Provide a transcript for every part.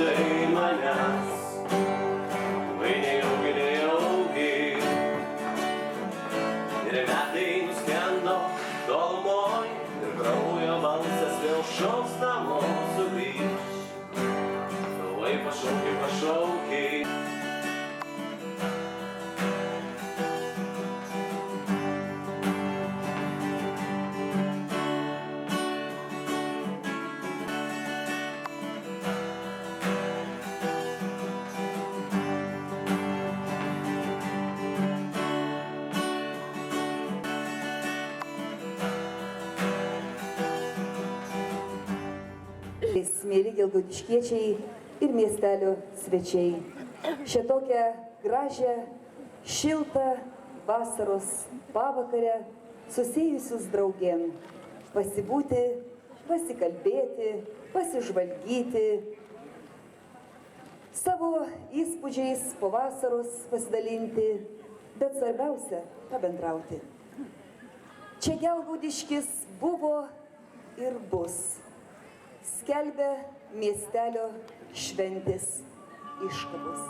tai manęs. Vai nejaugi, ir metai nuskendo tolumoj, ir kraujo balsas vėl šauks namo sugrįž. Vai pašauki, pašauki. Mėly gelgaudiškiečiai ir miestelio svečiai. Šią tokią gražią, šiltą vasaros pavakarę susėjusius draugėn. Pasibūti, pasikalbėti, pasižvalgyti. Savo įspūdžiais po vasaros pasidalinti, bet svarbiausia pabendrauti. Čia Gelgaudiškis buvo ir bus. Skelbia miestelio šventės iškabos.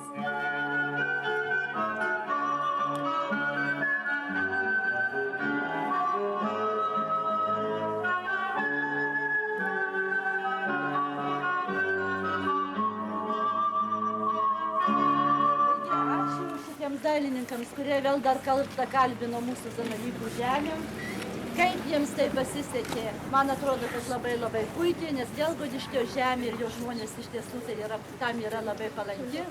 Ačiū šitiems dailininkams, kurie vėl dar kartą kalbino mūsų Zanavykų žemę. Kaip jiems tai pasisekė, man atrodo, kad labai puikiai, nes Gelgaudiškio žemė ir jo žmonės iš tiesų tam yra labai palanki.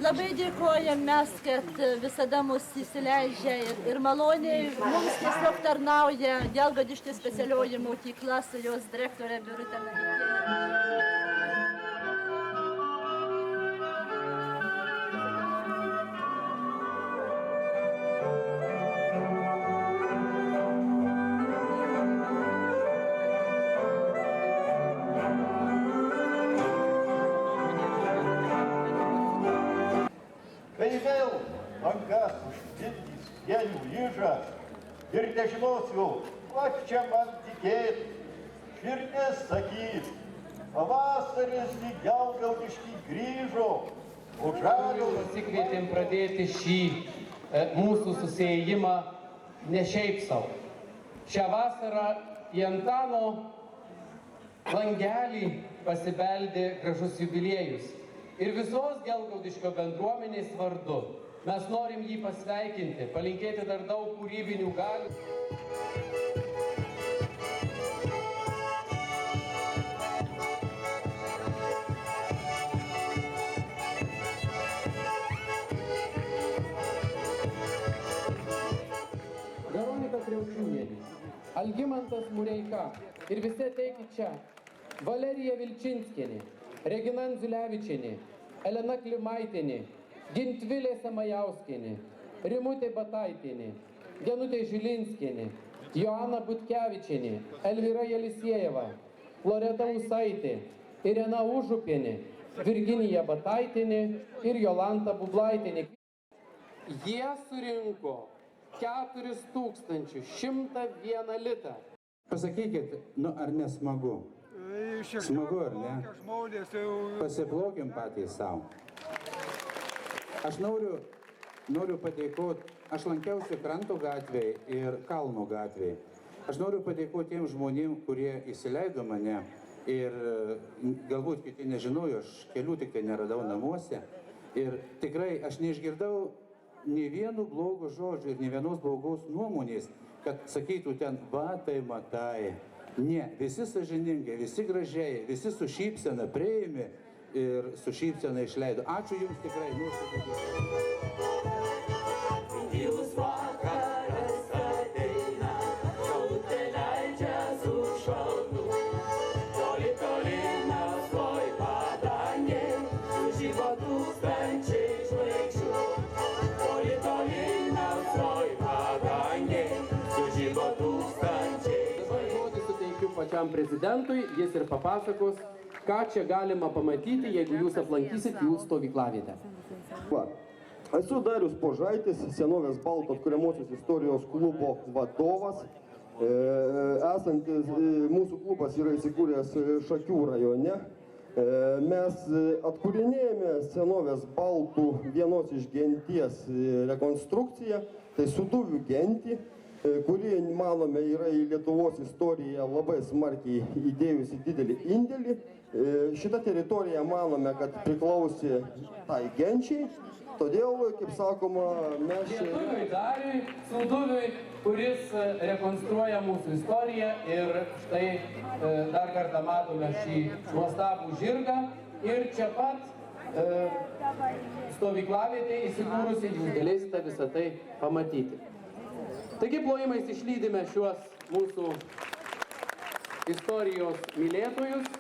Labai dėkojam mes, kad visada mus įsileidžia ir maloniai mums tiesiog tarnauja Gelgaudiškio specialioji mokykla su jos direktorė Birute Navikienė. Kai vėl bangas užpildys gėlių lyžą ir nežinosiu, kuo čia man tikėt, širdis sakys, pavasaris į Gelgaudiškį grįžo, o žalio... Pasikvietėm pradėti šį mūsų susiėjimą ne šiaip savo. Šią vasarą į Antano langelį pasibeldė gražus jubiliejus. Ir visos Gelgaudiškio bendruomenės vardu mes norim jį pasveikinti, palinkėti dar daug kūrybinių galių. Veronika Kriaučiūnienė, Algimantas Mureika ir visi ateikit čia. Valerija Vilčinskienė, Regina Andziulevičienė, Elena Klimaitienė, Gintvilė Samajauskienė, Rimutė Bataitienė, Genutė Žilinskienė, Joana Butkevičienė, Elvyra Jelisiejeva, Loreta Usaitė, Irena Užupienė, Virginija Bataitienė ir Jolanta Bublaitienė. Jie surinko 4101 litą. Pasakykit, ar nesmagu? Smagu, ar ne? Pasiplaukim patys savo. Aš noriu padėkoti, aš lankiausi Kranto gatvėje ir Kalno gatvėje. Aš noriu padėkoti tiem žmonėm, kurie įsileido mane ir galbūt kiti nežinojo, aš kelių tik tai neradau namuose. Ir tikrai aš neišgirdau nei vieno blogo žodžio ir nei vienos blogos nuomonės, kad sakytų ten, va tai matai. Ne, visi sąžiningai, visi gražiai, visi su šypsena priėmė ir su šypsena išleido. Ačiū Jums tikrai. Gilus vakaras ateina, saulutė leidžia su šalnu. Toli, toli nasvoj padangėj, sužibo tūkstančiai žvaigždžių. Toli, toli nasvoj padangėj, sužibo tūkstančiai. Pačiam prezidentui, jis ir papasakos, ką čia galima pamatyti, jeigu jūs aplankysit jų stovyklavietę. Esu Darius Požaitis, senovės baltų atkuriamosios istorijos klubo vadovas. Esantis mūsų klubas yra įsikūręs Šakių rajone. Mes atkūrinėjame senovės baltų vienos iš genties rekonstrukciją, tai Sūduvių gentį, kuri, manome, yra į Lietuvos istoriją labai smarkiai įdėjusi didelį indėlį. Šita teritorija, manome, kad priklausė tai genčiai, todėl, kaip sakoma, mes... Lietuviui Dariui Sūduviui, kuris rekonstruoja mūsų istoriją ir štai dar kartą matome šį nuostabų žirgą ir čia pat stovyklavietė įsikūrusi, jūs galėsite visą tai pamatyti. Taigi plojimais išlydime šiuos mūsų istorijos mylėtojus.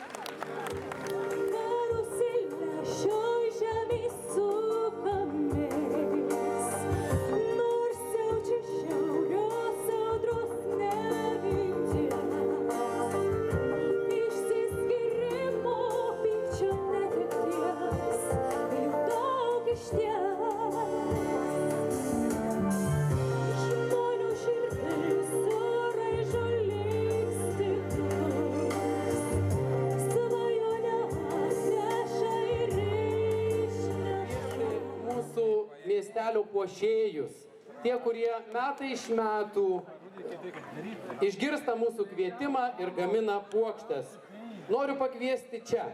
Miestelio puošėjus, tie, kurie metai iš metų išgirsta mūsų kvietimą ir gamina puokštes. Noriu pakviesti čia.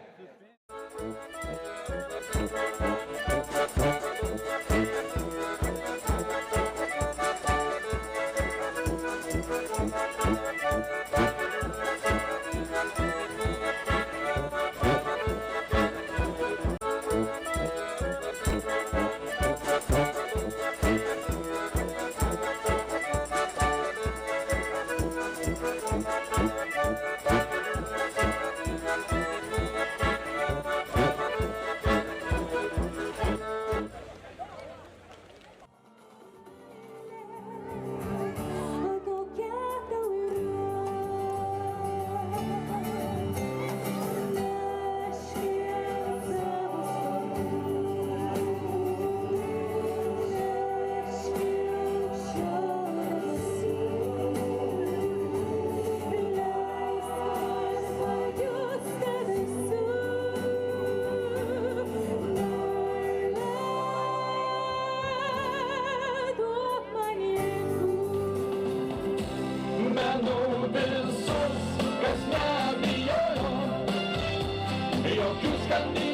Jokių skandinavų.